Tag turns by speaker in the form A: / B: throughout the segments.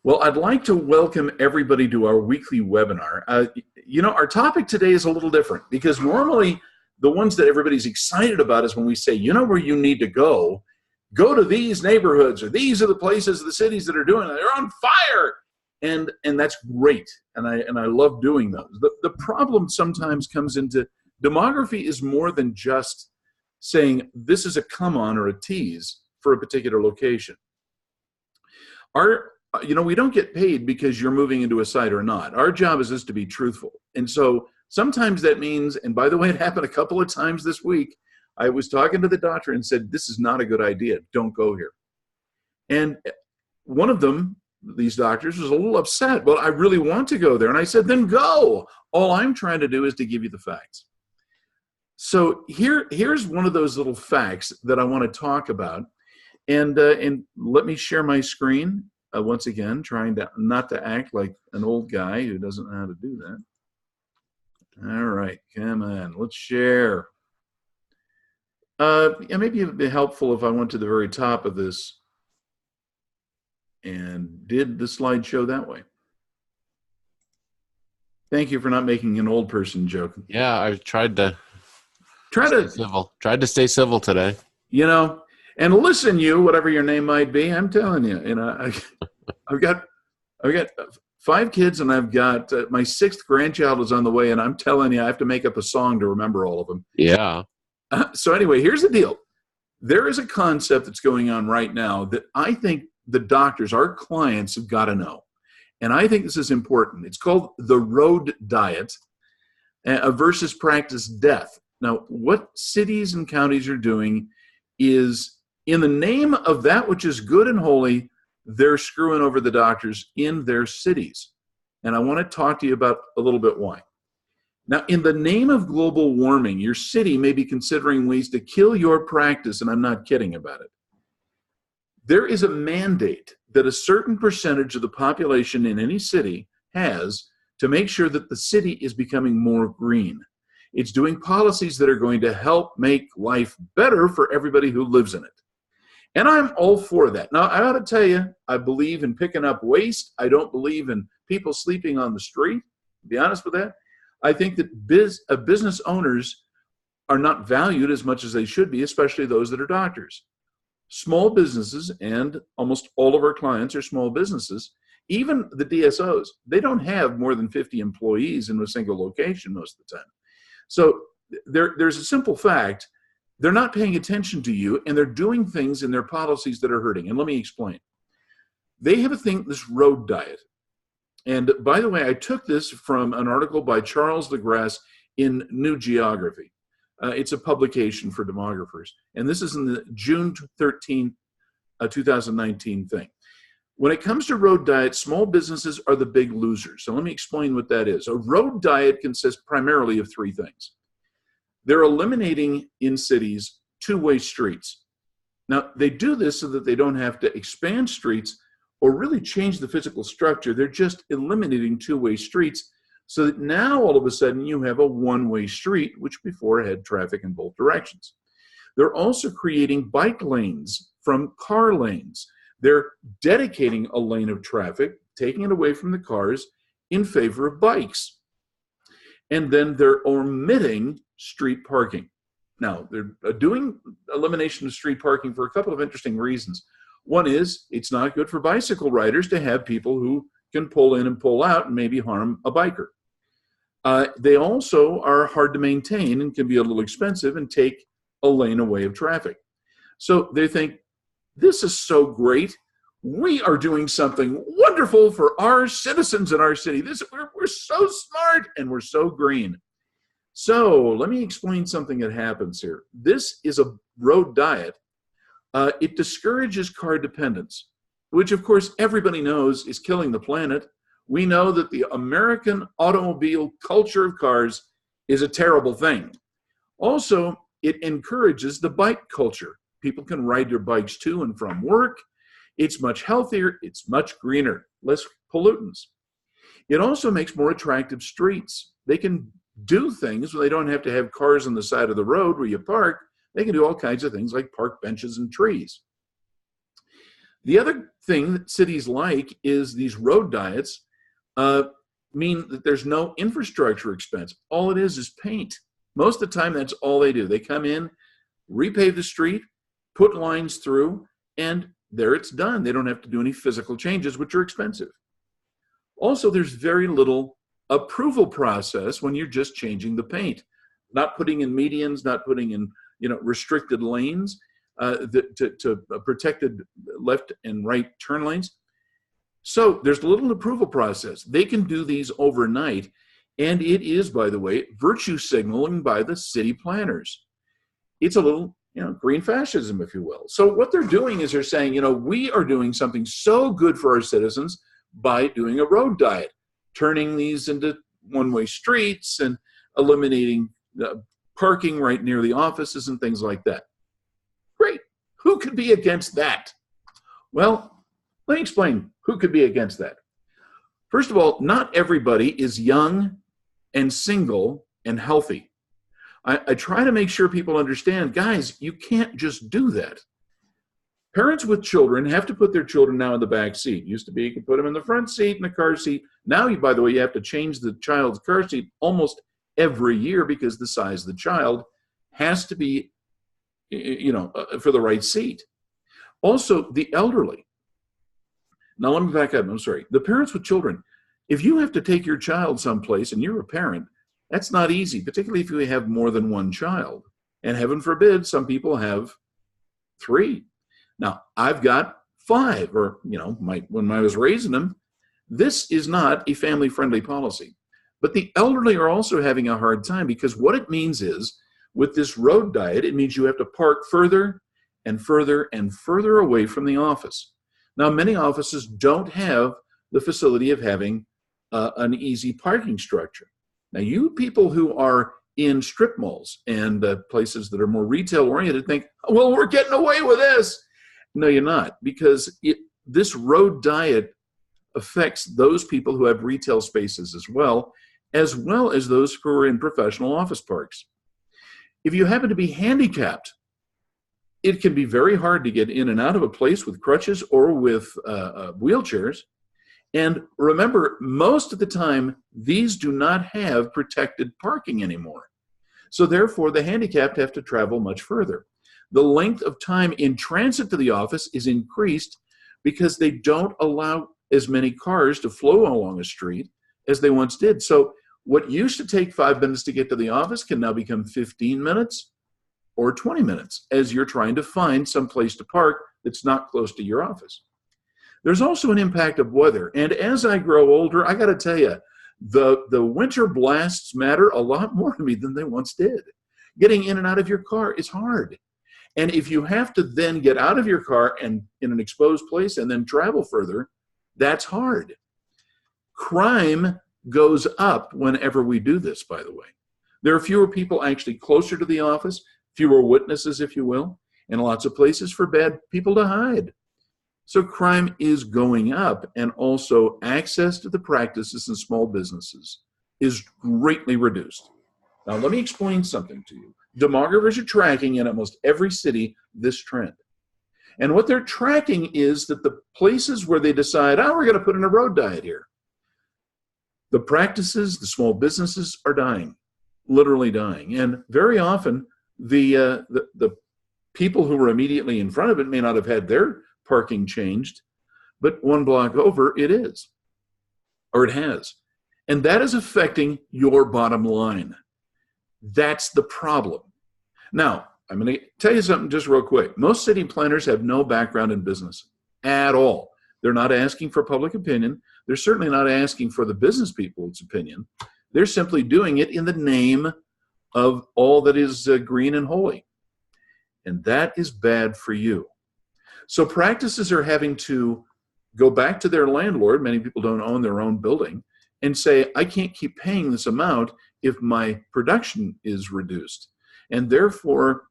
A: Well, I'd like to welcome everybody to our weekly webinar. Our topic today is a little different because normally the ones that everybody's excited about is when we say, where you need to go to these neighborhoods, or these are the places, the cities that are doing it. They're on fire. And that's great. And I love doing those. The problem sometimes comes into demography is more than just saying this is a come on or a tease for a particular location. We don't get paid because you're moving into a site or not. Our job is just to be truthful. And so sometimes that means, and by the way, it happened a couple of times this week, I was talking to the doctor and said, this is not a good idea. Don't go here. And one of them, these doctors, was a little upset. Well, I really want to go there. And I said, then go. All I'm trying to do is to give you the facts. So here's one of those little facts that I want to talk about. And let me share my screen. Once again, trying to not to act like an old guy who doesn't know how to do that. All right, come on, let's share. Maybe it would be helpful if I went to the very top of this and did the slideshow that way. Thank you for not making an old person joke.
B: Yeah, I tried to stay civil today.
A: And listen, you, whatever your name might be, I'm telling you, I've got 5 kids, and I've got my 6th grandchild is on the way, and I'm telling you, I have to make up a song to remember all of them.
B: Yeah.
A: So anyway, here's the deal. There is a concept that's going on right now that I think the doctors, our clients, have got to know. And I think this is important. It's called the road diet versus practice death. Now, what cities and counties are doing is, in the name of that which is good and holy, they're screwing over the doctors in their cities. And I want to talk to you about a little bit why. Now, in the name of global warming, your city may be considering ways to kill your practice, and I'm not kidding about it. There is a mandate that a certain percentage of the population in any city has to make sure that the city is becoming more green. It's doing policies that are going to help make life better for everybody who lives in it. And I'm all for that. Now, I ought to tell you, I believe in picking up waste. I don't believe in people sleeping on the street, to be honest with that. I think that business owners are not valued as much as they should be, especially those that are doctors. Small businesses, and almost all of our clients are small businesses, even the DSOs, they don't have more than 50 employees in a single location most of the time. So there's a simple fact. They're not paying attention to you, and they're doing things in their policies that are hurting. And let me explain. They have a thing, this road diet. And by the way, I took this from an article by Charles DeGrasse in New Geography. It's a publication for demographers. And this is in the June 13, 2019 thing. When it comes to road diet, small businesses are the big losers. So let me explain what that is. A road diet consists primarily of 3 things. They're eliminating in cities 2-way streets. Now, they do this so that they don't have to expand streets or really change the physical structure. They're just eliminating 2-way streets so that now all of a sudden you have a 1-way street, which before had traffic in both directions. They're also creating bike lanes from car lanes. They're dedicating a lane of traffic, taking it away from the cars in favor of bikes. And then they're omitting street parking. Now, they're doing elimination of street parking for a couple of interesting reasons. One is it's not good for bicycle riders to have people who can pull in and pull out and maybe harm a biker. They also are hard to maintain and can be a little expensive and take a lane away of traffic. So they think, this is so great. We are doing something wonderful for our citizens in our city. We're so smart and we're so green. So let me explain something that happens here. This is a road diet. It discourages car dependence, which of course everybody knows is killing the planet. We know that the American automobile culture of cars is a terrible thing. Also, it encourages the bike culture. People can ride their bikes to and from work. It's much healthier. It's much greener, less pollutants. It also makes more attractive streets. They can do things where they don't have to have cars on the side of the road where you park. They can do all kinds of things like park benches and trees. The other thing that cities like is these road diets mean that there's no infrastructure expense. All it is paint. Most of the time, that's all they do. They come in, repave the street, put lines through, and there it's done. They don't have to do any physical changes, which are expensive. Also, there's very little approval process when you're just changing the paint, not putting in medians, not putting in restricted lanes, to protected left and right turn lanes. So there's a little approval process. They can do these overnight, and it is, by the way, virtue signaling by the city planners. It's a little green fascism, if you will. So what they're doing is they're saying, we are doing something so good for our citizens by doing a road diet, turning these into one-way streets and eliminating parking right near the offices and things like that. Great. Who could be against that? Well, let me explain who could be against that. First of all, not everybody is young and single and healthy. I try to make sure people understand, guys, you can't just do that. Parents with children have to put their children now in the back seat. Used to be you could put them in the front seat in the car seat. Now, by the way, you have to change the child's car seat almost every year because the size of the child has to be, for the right seat. Also, the elderly. Now, let me back up. I'm sorry. The parents with children, if you have to take your child someplace and you're a parent, that's not easy, particularly if you have more than one child. And heaven forbid, some people have 3. Now, I've got 5, or, when I was raising them. This is not a family-friendly policy. But the elderly are also having a hard time because what it means is, with this road diet, it means you have to park further and further and further away from the office. Now, many offices don't have the facility of having an easy parking structure. Now, you people who are in strip malls and places that are more retail-oriented think, well, we're getting away with this. No, you're not, because this road diet affects those people who have retail spaces as well as those who are in professional office parks. If you happen to be handicapped, it can be very hard to get in and out of a place with crutches or with wheelchairs. And remember, most of the time, these do not have protected parking anymore. So therefore, the handicapped have to travel much further. The length of time in transit to the office is increased because they don't allow as many cars to flow along a street as they once did. So what used to take 5 minutes to get to the office can now become 15 minutes or 20 minutes as you're trying to find some place to park that's not close to your office. There's also an impact of weather. And as I grow older, I got to tell you, the winter blasts matter a lot more to me than they once did. Getting in and out of your car is hard. And if you have to then get out of your car and in an exposed place and then travel further, that's hard. Crime goes up whenever we do this, by the way. There are fewer people actually closer to the office, fewer witnesses, if you will, and lots of places for bad people to hide. So crime is going up, and also access to the practices in small businesses is greatly reduced. Now, let me explain something to you. Demographers are tracking in almost every city this trend. And what they're tracking is that the places where they decide, we're going to put in a road diet here, the practices, the small businesses are dying, literally dying. And very often, the people who were immediately in front of it may not have had their parking changed, but one block over it is, or it has. And that is affecting your bottom line. That's the problem. Now, I'm going to tell you something just real quick. Most city planners have no background in business at all. They're not asking for public opinion. They're certainly not asking for the business people's opinion. They're simply doing it in the name of all that is green and holy. And that is bad for you. So practices are having to go back to their landlord. Many people don't own their own building, and say, I can't keep paying this amount if my production is reduced. And therefore,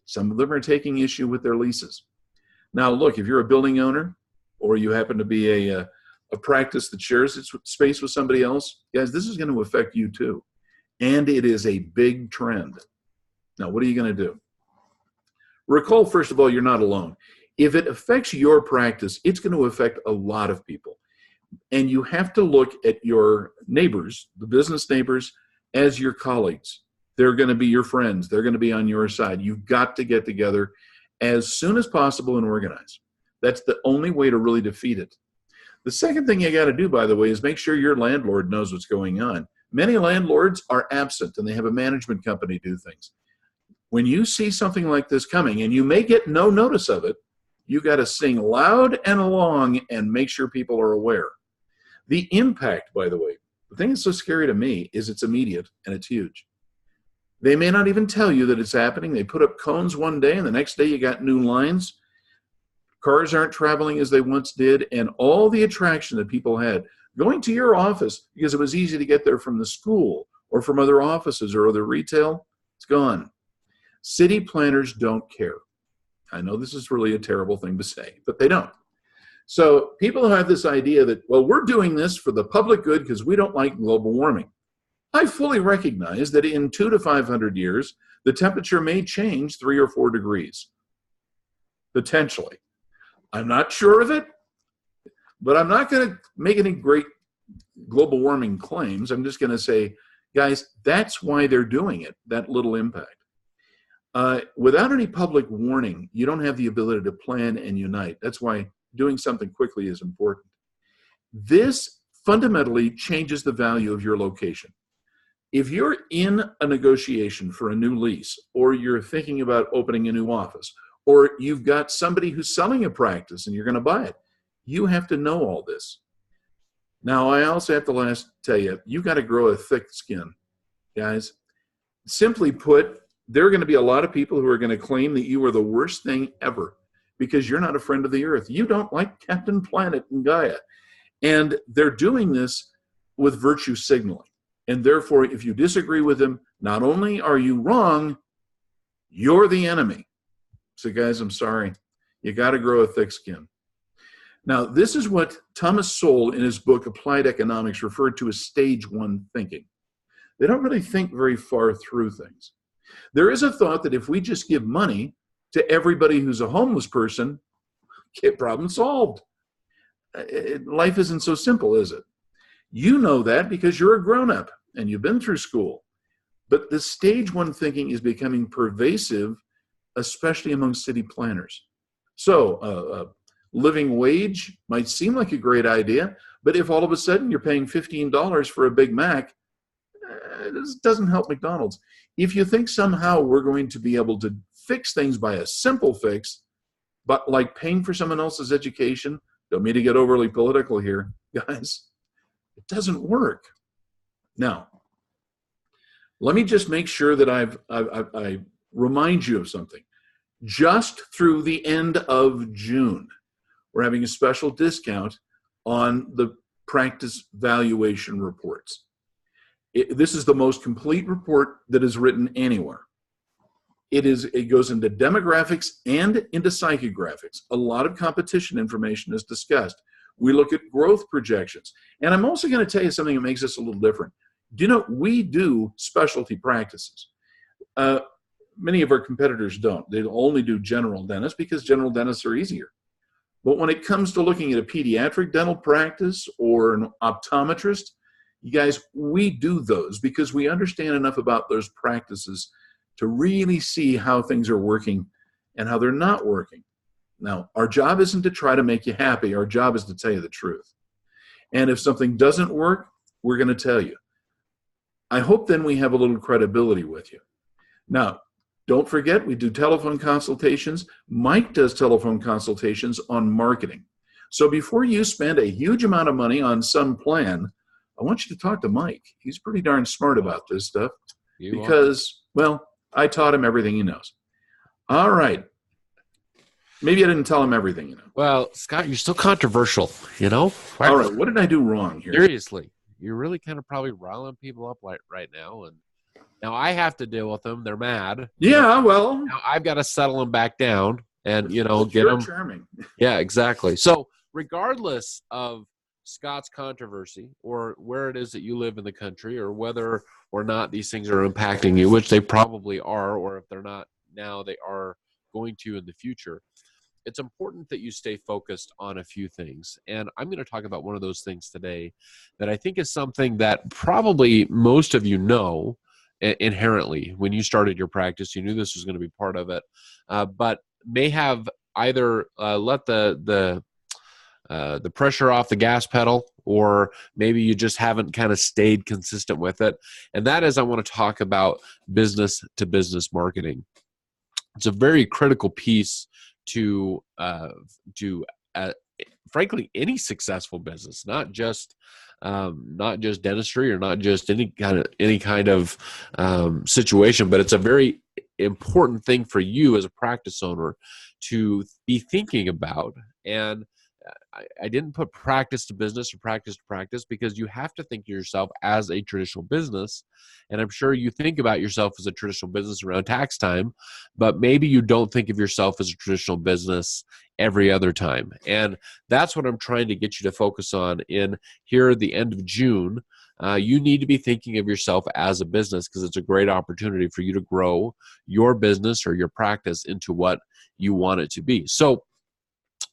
A: some of them are taking issue with their leases. Now, look, if you're a building owner or you happen to be a practice that shares its space with somebody else, guys, this is going to affect you too. And it is a big trend. Now, what are you going to do? Recall, first of all, you're not alone. If it affects your practice, it's going to affect a lot of people. And you have to look at your neighbors, the business neighbors, as your colleagues. They're going to be your friends. They're going to be on your side. You've got to get together as soon as possible and organize. That's the only way to really defeat it. The second thing you got to do, by the way, is make sure your landlord knows what's going on. Many landlords are absent and they have a management company do things. When you see something like this coming, and you may get no notice of it, you got to sing loud and along and make sure people are aware. The impact, by the way, the thing that's so scary to me is it's immediate and it's huge. They may not even tell you that it's happening. They put up cones one day and the next day you got new lines. Cars aren't traveling as they once did, and all the attraction that people had going to your office because it was easy to get there from the school or from other offices or other retail, it's gone. City planners don't care. I know this is really a terrible thing to say, but they don't. So people have this idea that, well, we're doing this for the public good because we don't like global warming. I fully recognize that in 200 to 500 years, the temperature may change 3 or 4 degrees, potentially. I'm not sure of it, but I'm not going to make any great global warming claims. I'm just going to say, guys, that's why they're doing it, that little impact. Without any public warning, you don't have the ability to plan and unite. That's why doing something quickly is important. This fundamentally changes the value of your location. If you're in a negotiation for a new lease, or you're thinking about opening a new office, or you've got somebody who's selling a practice and you're going to buy it, you have to know all this. Now, I also have to tell you, you got to grow a thick skin, guys. Simply put, there are going to be a lot of people who are going to claim that you are the worst thing ever because you're not a friend of the earth. You don't like Captain Planet and Gaia. And they're doing this with virtue signaling. And therefore, if you disagree with them, not only are you wrong, you're the enemy. So guys, I'm sorry. You got to grow a thick skin. Now, this is what Thomas Sowell in his book, Applied Economics, referred to as stage one thinking. They don't really think very far through things. There is a thought that if we just give money to everybody who's a homeless person, get problem solved. Life isn't so simple, is it? You know that because you're a grown-up and you've been through school. But the stage one thinking is becoming pervasive, especially among city planners. So living wage might seem like a great idea, but if all of a sudden you're paying $15 for a Big Mac, this doesn't help McDonald's. If you think somehow we're going to be able to fix things by a simple fix, but like paying for someone else's education, don't mean to get overly political here, guys, it doesn't work. Now, let me just make sure that I remind you of something. Just through the end of June, we're having a special discount on the practice valuation reports. This is the most complete report that is written anywhere. It goes into demographics and into psychographics. A lot of competition information is discussed. We look at growth projections. And I'm also going to tell you something that makes us a little different. Do you know, we do specialty practices. Many of our competitors don't. They only do general dentists because general dentists are easier. But when it comes to looking at a pediatric dental practice or an optometrist, you guys, we do those because we understand enough about those practices to really see how things are working and how they're not working. Now, our job isn't to try to make you happy. Our job is to tell you the truth. And if something doesn't work, we're going to tell you. I hope then we have a little credibility with you. Now, don't forget, we do telephone consultations. Mike does telephone consultations on marketing. So before you spend a huge amount of money on some plan, I want you to talk to Mike. He's pretty darn smart about this stuff well, I taught him everything he knows. All right. Maybe I didn't tell him everything,
B: Well, Scott, you're still controversial,
A: All right. What did I do wrong here?
B: Seriously. You're really kind of probably riling people up right now. And now I have to deal with them. They're mad.
A: Yeah, well.
B: Now I've got to settle them back down and, get them.
A: Charming.
B: Yeah, exactly. So regardless of Scott's controversy or where it is that you live in the country or whether or not these things are impacting you, which they probably are, or if they're not now, they are going to in the future. it's important that you stay focused on a few things. And I'm going to talk about one of those things today that I think is something that probably most of you know inherently. When you started your practice, you knew this was going to be part of it, but may have either let the pressure off the gas pedal, or maybe you just haven't kind of stayed consistent with it. And that is, I want to talk about business to business marketing. It's a very critical piece to frankly, any successful business, not just dentistry, or not just any kind of situation, but it's a very important thing for you as a practice owner to be thinking about. And I didn't put practice to business or practice to practice, because you have to think of yourself as a traditional business. And I'm sure you think about yourself as a traditional business around tax time, but maybe you don't think of yourself as a traditional business every other time. And that's what I'm trying to get you to focus on in here at the end of June. You need to be thinking of yourself as a business, because it's a great opportunity for you to grow your business or your practice into what you want it to be. So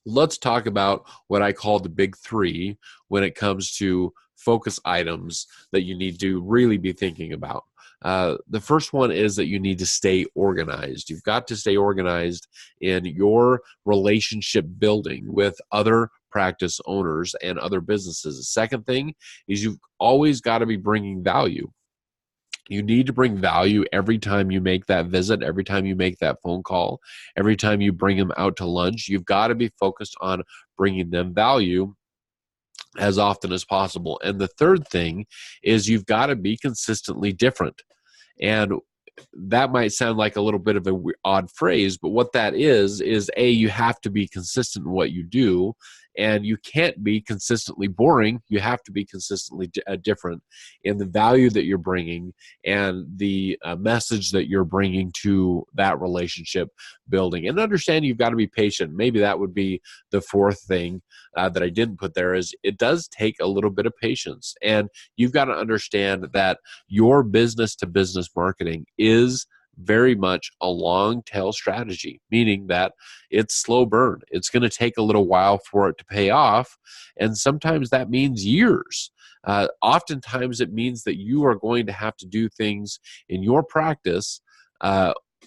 B: let's talk about what I call the big three when it comes to focus items that you need to really be thinking about. The first one is that you need to stay organized. You've got to stay organized in your relationship building with other practice owners and other businesses. The second thing is you've always got to be bringing value. You need to bring value every time you make that visit, every time you make that phone call, every time you bring them out to lunch. You've got to be focused on bringing them value as often as possible. And the third thing is you've got to be consistently different. And that might sound like a little bit of an odd phrase, but what that is A, you have to be consistent in what you do, and you can't be consistently boring. You have to be consistently different in the value that you're bringing and the message that you're bringing to that relationship building. And understand you've got to be patient. Maybe that would be the fourth thing that I didn't put there, is it does take a little bit of patience. And you've got to understand that your business to business marketing is very much a long tail strategy, meaning that it's slow burn. It's going to take a little while for it to pay off. And sometimes that means years. Oftentimes it means that you are going to have to do things in your practice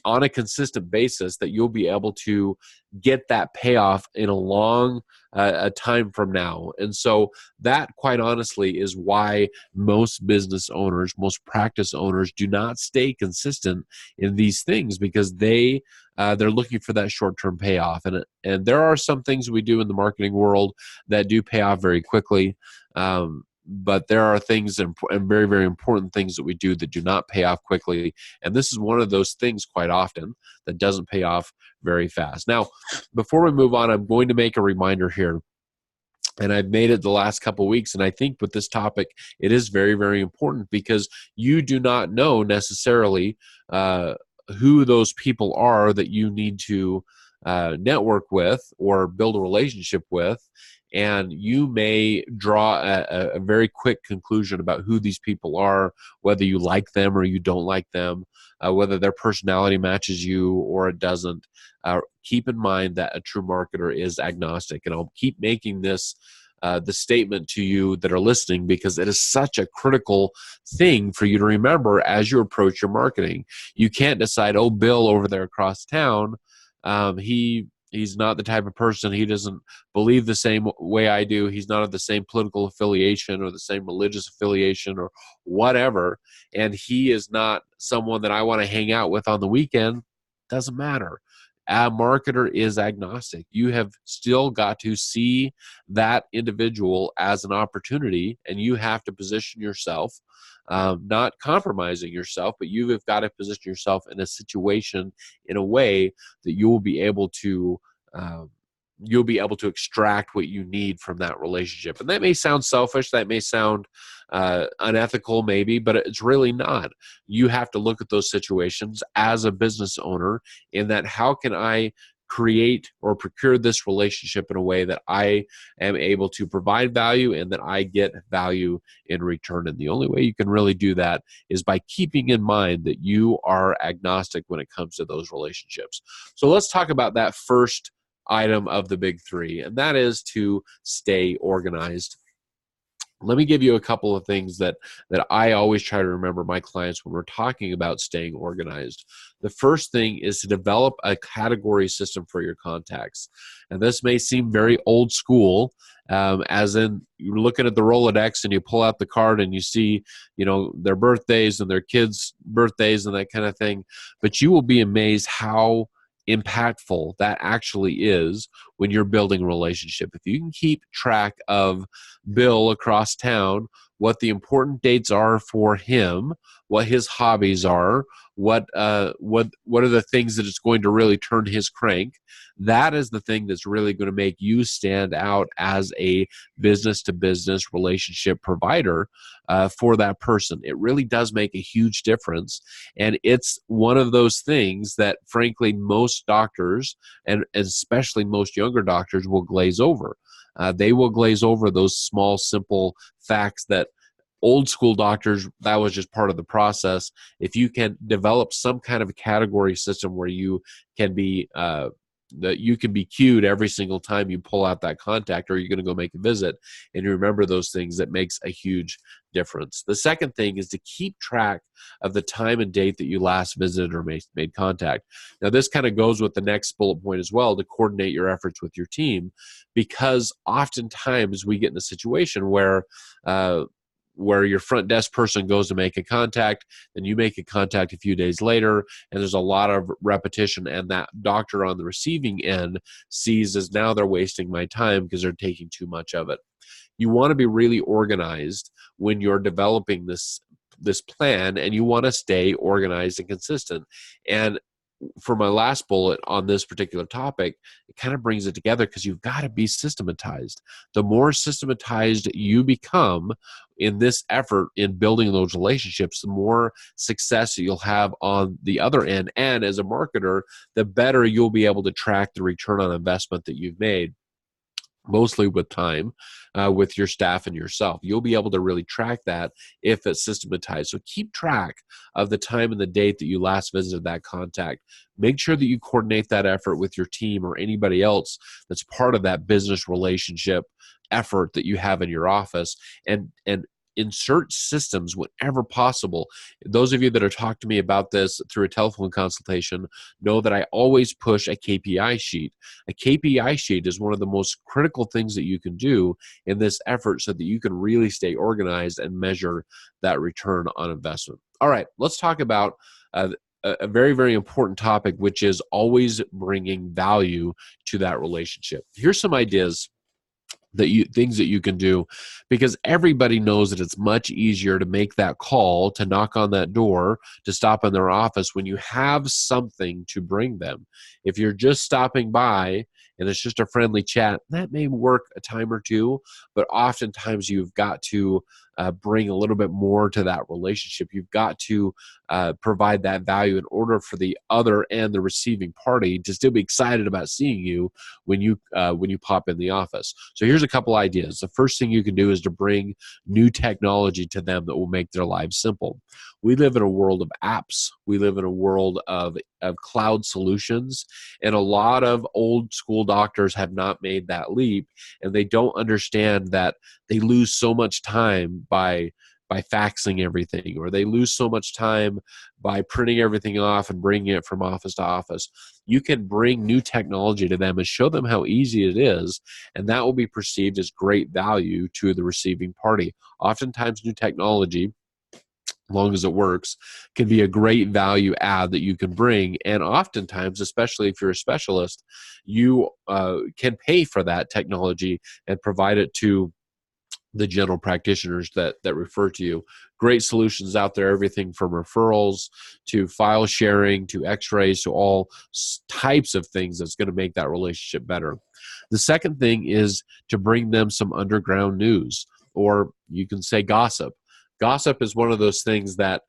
B: on a consistent basis that you'll be able to get that payoff in a long time from now. And so that, quite honestly, is why most business owners, most practice owners do not stay consistent in these things, because they're looking for that short-term payoff. And there are some things we do in the marketing world that do pay off very quickly. But there are things and very, very important things that we do that do not pay off quickly. And this is one of those things quite often that doesn't pay off very fast. Now, before we move on, I'm going to make a reminder here. And I've made it the last couple of weeks. And I think with this topic, it is very, very important, because you do not know necessarily who those people are that you need to network with or build a relationship with. And you may draw a very quick conclusion about who these people are, whether you like them or you don't like them, whether their personality matches you or it doesn't. Keep in mind that a true marketer is agnostic. And I'll keep making this the statement to you that are listening, because it is such a critical thing for you to remember as you approach your marketing. You can't decide, oh, Bill over there across town, he's not the type of person, he doesn't believe the same way I do, he's not of the same political affiliation or the same religious affiliation or whatever, and he is not someone that I want to hang out with on the weekend. Doesn't matter. A marketer is agnostic. You have still got to see that individual as an opportunity, and you have to position yourself, not compromising yourself, but you have got to position yourself in a situation in a way that you will be able to extract what you need from that relationship. And that may sound selfish, that may sound unethical maybe, but it's really not. You have to look at those situations as a business owner in that, how can I create or procure this relationship in a way that I am able to provide value and that I get value in return. And the only way you can really do that is by keeping in mind that you are agnostic when it comes to those relationships. So let's talk about that first item of the big three, and that is to stay organized. Let me give you a couple of things that I always try to remember my clients when we're talking about staying organized. The first thing is to develop a category system for your contacts. And this may seem very old school, as in you're looking at the Rolodex and you pull out the card and you see, their birthdays and their kids' birthdays and that kind of thing. But you will be amazed how impactful that actually is when you're building a relationship. If you can keep track of Bill across town, what the important dates are for him, what his hobbies are, what are the things that it's going to really turn his crank. That is the thing that's really going to make you stand out as a business-to-business relationship provider for that person. It really does make a huge difference, and it's one of those things that, frankly, most doctors, and especially most younger doctors, will glaze over. They will glaze over those small, simple facts that old school doctors, that was just part of the process. If you can develop some kind of a category system where you can be that you can be cued every single time you pull out that contact or you're going to go make a visit, and you remember those things, that makes a huge difference. The second thing is to keep track of the time and date that you last visited or made contact. Now, this kind of goes with the next bullet point as well, to coordinate your efforts with your team, because oftentimes we get in a situation where your front desk person goes to make a contact, then you make a contact a few days later, and there's a lot of repetition, and that doctor on the receiving end sees as now they're wasting my time because they're taking too much of it. You want to be really organized when you're developing this plan, and you want to stay organized and consistent. And for my last bullet on this particular topic, it kind of brings it together, because you've got to be systematized. The more systematized you become in this effort in building those relationships, the more success you'll have on the other end. And as a marketer, the better you'll be able to track the return on investment that you've made, mostly with time, with your staff and yourself. You'll be able to really track that if it's systematized. So keep track of the time and the date that you last visited that contact. Make sure that you coordinate that effort with your team or anybody else that's part of that business relationship effort that you have in your office, and insert systems whenever possible. Those of you that are talking to me about this through a telephone consultation know that I always push a KPI sheet. A KPI sheet is one of the most critical things that you can do in this effort, so that you can really stay organized and measure that return on investment. All right, let's talk about a very, very important topic, which is always bringing value to that relationship. Here's some ideas things that you can do, because everybody knows that it's much easier to make that call, to knock on that door, to stop in their office when you have something to bring them. If you're just stopping by and it's just a friendly chat, that may work a time or two, but oftentimes you've got to bring a little bit more to that relationship. You've got to provide that value in order for the other and the receiving party to still be excited about seeing you when you pop in the office. So here's a couple ideas. The first thing you can do is to bring new technology to them that will make their lives simple. We live in a world of apps. We live in a world of cloud solutions, and a lot of old school doctors have not made that leap, and they don't understand that they lose so much time by faxing everything, or they lose so much time by printing everything off and bringing it from office to office. You can bring new technology to them and show them how easy it is, and that will be perceived as great value to the receiving party. Oftentimes, new technology, as long as it works, can be a great value add that you can bring. And oftentimes, especially if you're a specialist, you can pay for that technology and provide it to the general practitioners that refer to you. Great solutions out there, everything from referrals to file sharing to x-rays to all types of things that's going to make that relationship better. The second thing is to bring them some underground news, or you can say gossip. Gossip is one of those things that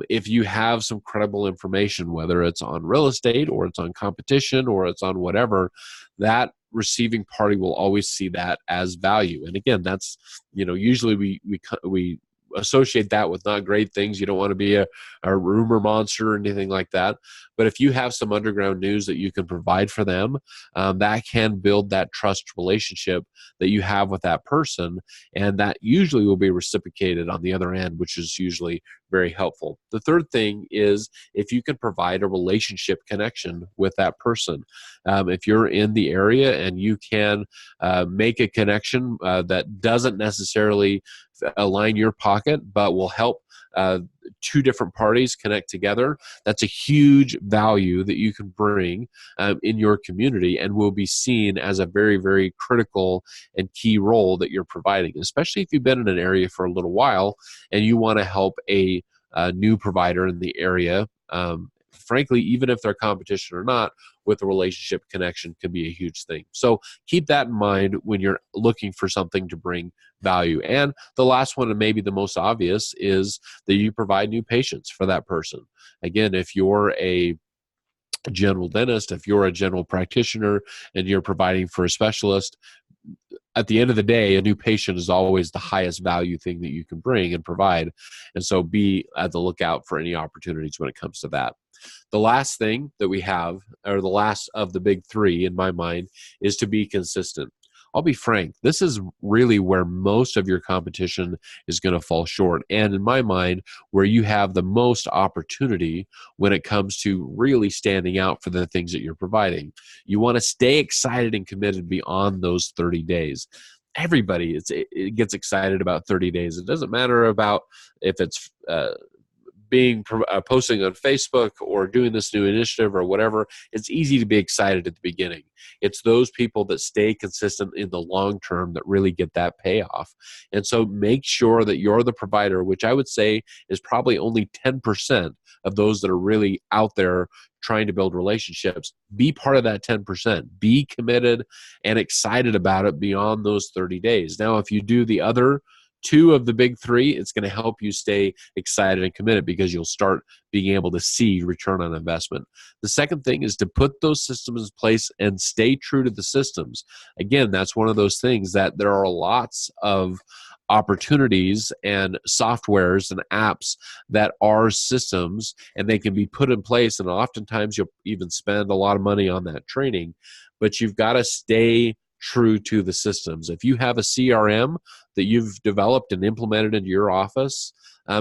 B: if you have some credible information, whether it's on real estate or it's on competition or it's on whatever, that receiving party will always see that as value. And again, that's, usually we associate that with not great things. You don't want to be a rumor monster or anything like that. But if you have some underground news that you can provide for them, that can build that trust relationship that you have with that person, and that usually will be reciprocated on the other end, which is usually very helpful. The third thing is if you can provide a relationship connection with that person. If you're in the area and you can make a connection that doesn't necessarily align your pocket, but will help two different parties connect together, that's a huge value that you can bring in your community, and will be seen as a very, very critical and key role that you're providing, especially if you've been in an area for a little while and you want to help a new provider in the area. Frankly, even if they're competition or not, with a relationship connection can be a huge thing. So keep that in mind when you're looking for something to bring value. And the last one, and maybe the most obvious, is that you provide new patients for that person. Again, if you're a general dentist, if you're a general practitioner and you're providing for a specialist, at the end of the day, a new patient is always the highest value thing that you can bring and provide. And so be at the lookout for any opportunities when it comes to that. The last thing that we have, or the last of the big three in my mind, is to be consistent. I'll be frank, this is really where most of your competition is going to fall short. And in my mind, where you have the most opportunity when it comes to really standing out for the things that you're providing. You want to stay excited and committed beyond those 30 days. Everybody it gets excited about 30 days. It doesn't matter about if it's posting on Facebook or doing this new initiative or whatever. It's easy to be excited at the beginning. It's those people that stay consistent in the long term that really get that payoff. And so make sure that you're the provider, which I would say is probably only 10% of those that are really out there trying to build relationships. Be part of that 10%. Be committed and excited about it beyond those 30 days. Now, if you do the other two of the big three, it's going to help you stay excited and committed because you'll start being able to see return on investment. The second thing is to put those systems in place and stay true to the systems. Again, that's one of those things that there are lots of opportunities and softwares and apps that are systems, and they can be put in place, and oftentimes you'll even spend a lot of money on that training, but you've got to stay true to the systems. If you have a CRM that you've developed and implemented into your office,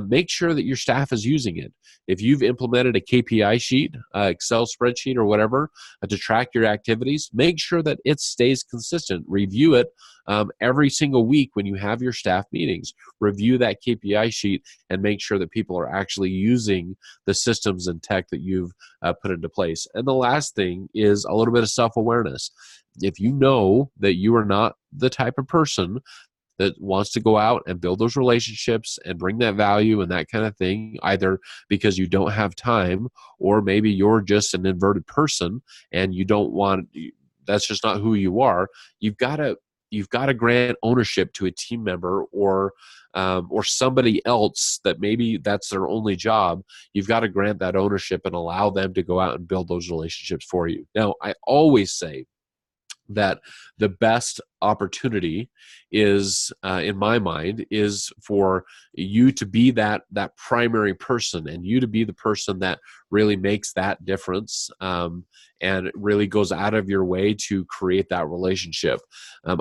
B: make sure that your staff is using it. If you've implemented a KPI sheet, Excel spreadsheet or whatever to track your activities, make sure that it stays consistent. Review it every single week when you have your staff meetings. Review that KPI sheet and make sure that people are actually using the systems and tech that you've put into place. And the last thing is a little bit of self-awareness. If you know that you are not the type of person that wants to go out and build those relationships and bring that value and that kind of thing, either because you don't have time or maybe you're just an inverted person and you don't want, that's just not who you are, you've got to grant ownership to a team member or somebody else that maybe that's their only job. You've got to grant that ownership and allow them to go out and build those relationships for you. Now, I always say that the best opportunity is, in my mind, is for you to be that primary person, and you to be the person that really makes that difference and really goes out of your way to create that relationship.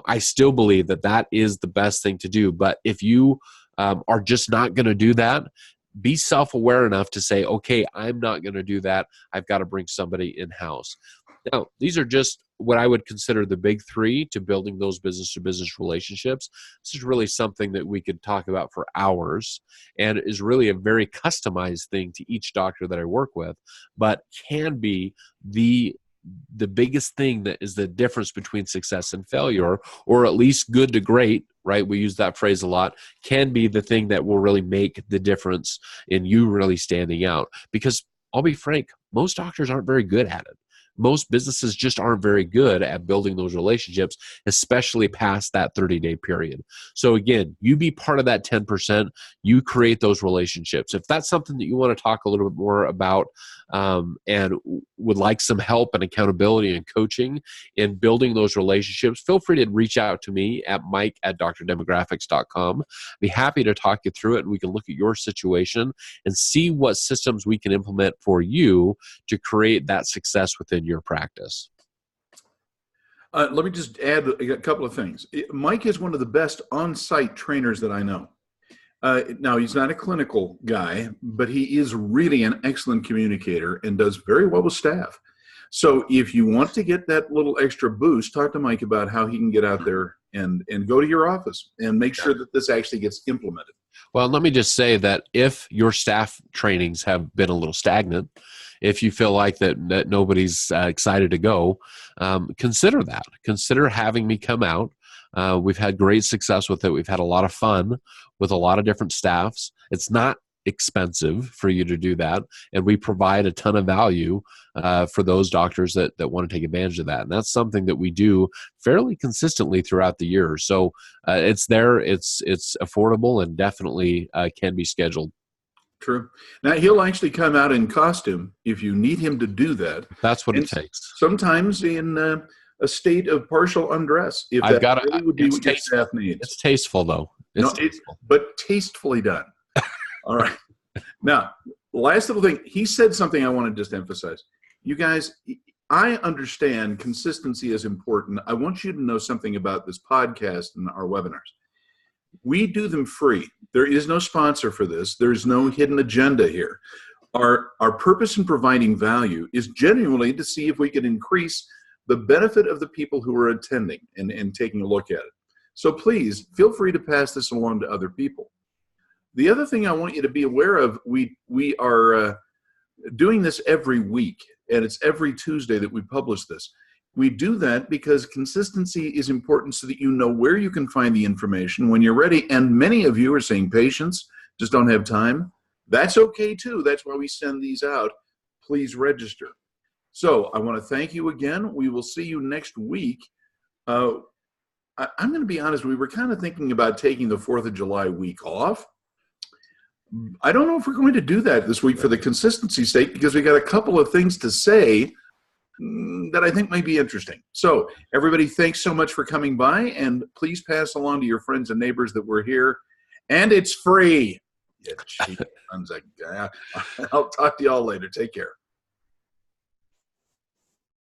B: I still believe that is the best thing to do. But if you are just not going to do that, be self-aware enough to say, okay, I'm not going to do that. I've got to bring somebody in-house. Now, these are just what I would consider the big three to building those business-to-business relationships. This is really something that we could talk about for hours and is really a very customized thing to each doctor that I work with, but can be the biggest thing that is the difference between success and failure, or at least good to great, right? We use that phrase a lot, can be the thing that will really make the difference in you really standing out. Because I'll be frank, most doctors aren't very good at it. Most businesses just aren't very good at building those relationships, especially past that 30-day period. So again, you be part of that 10%, you create those relationships. If that's something that you want to talk a little bit more about and would like some help and accountability and coaching in building those relationships, feel free to reach out to me at mike@drdemographics.com. Be happy to talk you through it, and we can look at your situation and see what systems we can implement for you to create that success within your practice.
A: Let me just add a couple of things. Mike is one of the best on-site trainers that I know. Now, he's not a clinical guy, but he is really an excellent communicator and does very well with staff. So if you want to get that little extra boost, talk to Mike about how he can get out there and go to your office and make sure that this actually gets implemented.
B: Well, let me just say that if your staff trainings have been a little stagnant, if you feel like that nobody's excited to go, consider that. Consider having me come out. We've had great success with it. We've had a lot of fun with a lot of different staffs. It's not expensive for you to do that, and we provide a ton of value for those doctors that want to take advantage of that. And that's something that we do fairly consistently throughout the year. So it's there, it's affordable, and definitely can be scheduled.
A: True. Now, he'll actually come out in costume if you need him to do that.
B: That's what it takes.
A: Sometimes in a state of partial undress, if
B: I've got
A: really would be what your staff needs.
B: It's tasteful, though.
A: But tastefully done. All right. Now, last little thing. He said something I want to just emphasize. You guys, I understand consistency is important. I want you to know something about this podcast and our webinars. We do them free. There is no sponsor for this. There's no hidden agenda here. Our purpose in providing value is genuinely to see if we can increase the benefit of the people who are attending and taking a look at it. So please feel free to pass this along to other people. The other thing I want you to be aware of, we are doing this every week, and it's every Tuesday that we publish this. We do that because consistency is important so that you know where you can find the information when you're ready. And many of you are saying patients just don't have time. That's okay too. That's why we send these out. Please register. So I want to thank you again. We will see you next week. I'm going to be honest. We were kind of thinking about taking the 4th of July week off. I don't know if we're going to do that this week for the consistency sake, because we got a couple of things to say that I think might be interesting. So everybody, thanks so much for coming by, and please pass along to your friends and neighbors that we're here, and it's free. You cheap sons of- I'll talk to you all later. Take care.